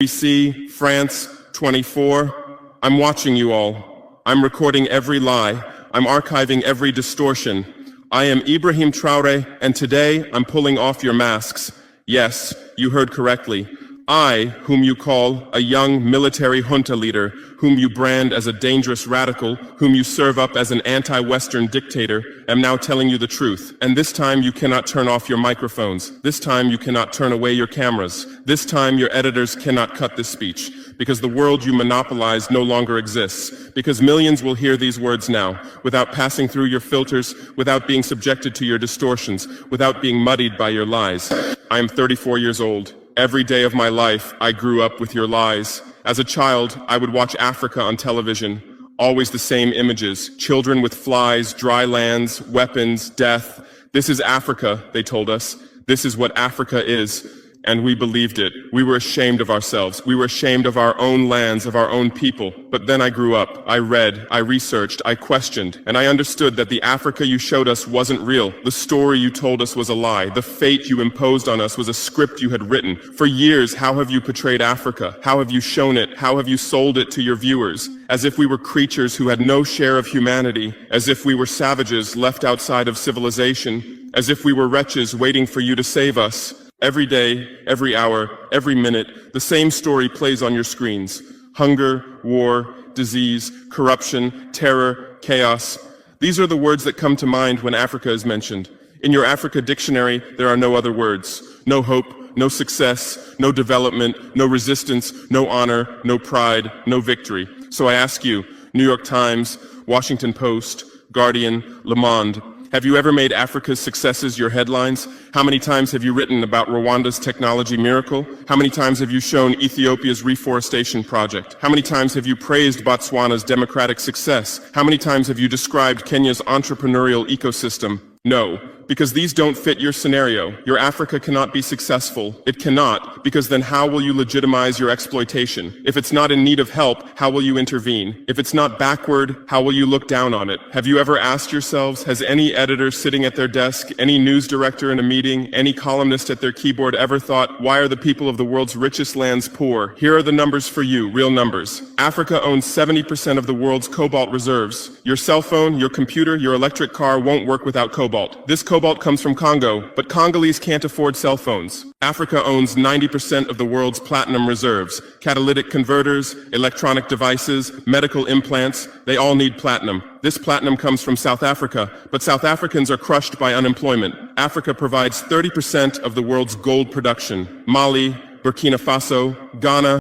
BBC, France, 24. I'm watching you all. I'm recording every lie. I'm archiving every distortion. I am Ibrahim Traore, and today I'm pulling off your masks. Yes, you heard correctly. I, whom you call a young military junta leader, whom you brand as a dangerous radical, whom you serve up as an anti-Western dictator, am now telling you the truth. And this time you cannot turn off your microphones. This time you cannot turn away your cameras. This time your editors cannot cut this speech, because the world you monopolize no longer exists. Because millions will hear these words now, without passing through your filters, without being subjected to your distortions, without being muddied by your lies. I am 34 years old. Every day of my life, I grew up with your lies. As a child, I would watch Africa on television. Always the same images. Children with flies, dry lands, weapons, death. This is Africa, they told us. This is what Africa is. And we believed it. We were ashamed of ourselves. We were ashamed of our own lands, of our own people. But then I grew up. I read, I researched, I questioned, and I understood that the Africa you showed us wasn't real. The story you told us was a lie. The fate you imposed on us was a script you had written. For years, how have you portrayed Africa? How have you shown it? How have you sold it to your viewers? As if we were creatures who had no share of humanity, as if we were savages left outside of civilization, as if we were wretches waiting for you to save us. Every day, every hour, every minute, the same story plays on your screens. Hunger, war, disease, corruption, terror, chaos. These are the words that come to mind when Africa is mentioned. In your Africa dictionary, there are no other words. No hope, no success, no development, no resistance, no honor, no pride, no victory. So I ask you, New York Times, Washington Post, Guardian, Le Monde, have you ever made Africa's successes your headlines? How many times have you written about Rwanda's technology miracle? How many times have you shown Ethiopia's reforestation project? How many times have you praised Botswana's democratic success? How many times have you described Kenya's entrepreneurial ecosystem? No, because these don't fit your scenario. Your Africa cannot be successful. It cannot, because then how will you legitimize your exploitation? If it's not in need of help, how will you intervene? If it's not backward, how will you look down on it? Have you ever asked yourselves, has any editor sitting at their desk, any news director in a meeting, any columnist at their keyboard ever thought, why are the people of the world's richest lands poor? Here are the numbers for you, real numbers. Africa owns 70% of the world's cobalt reserves. Your cell phone, your computer, your electric car won't work without cobalt. This cobalt comes from Congo, but Congolese can't afford cell phones. Africa owns 90% of the world's platinum reserves. Catalytic converters, electronic devices, medical implants, they all need platinum. This platinum comes from South Africa, but South Africans are crushed by unemployment. Africa provides 30% of the world's gold production. Mali, Burkina Faso, Ghana,